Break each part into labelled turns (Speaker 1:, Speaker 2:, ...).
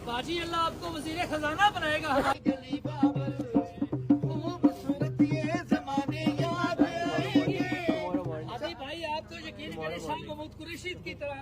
Speaker 1: बाजी अल्लाह आपको वजीर खजाना बनाएगा। अभी भाई आप तो यकीन करें शाह महमूद कुरैशी की तरह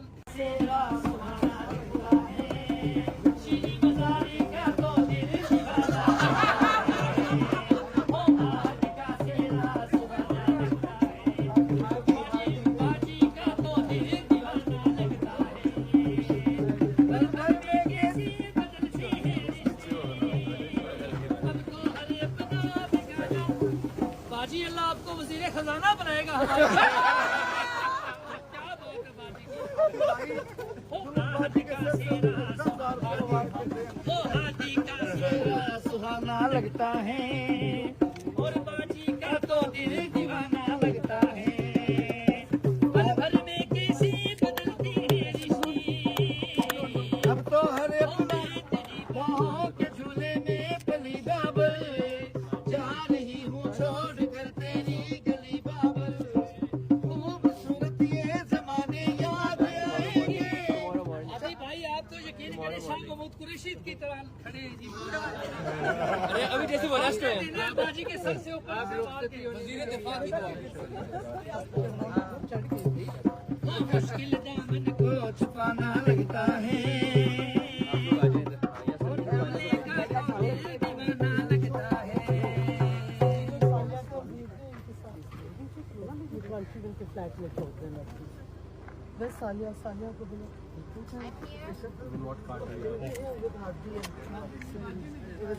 Speaker 1: बाजी अल्लाह आपको वजीर खजाना बनाएगा। क्या बात है सुहाना लगता है और बाजी का तो दिल दीवाना लगता है। पल भर में कैसी बदलती है रिश्ती, अब तो हर अपना बाहों के झूले में पली बाबर जा रही हूँ छोड़ कर तेरी गली बाबर। खूबसूरत ये जमाने याद आएंगे। अभी भाई आप तो यकीन करें शाह महमूद कुरैशी की तरह खड़े हैं जी।
Speaker 2: अरे अभी जैसे वरिष्ठ है
Speaker 1: बाजी के सर से ऊपर
Speaker 2: वजीर दिफा की
Speaker 1: मुश्किल दामन को छुपाना लगता है और बोलने का दिल दीवाना लगता है।
Speaker 3: बस सालिया को बोलो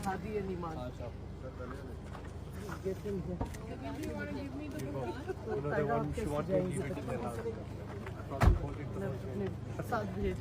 Speaker 3: हादी है नीमान साथ भेज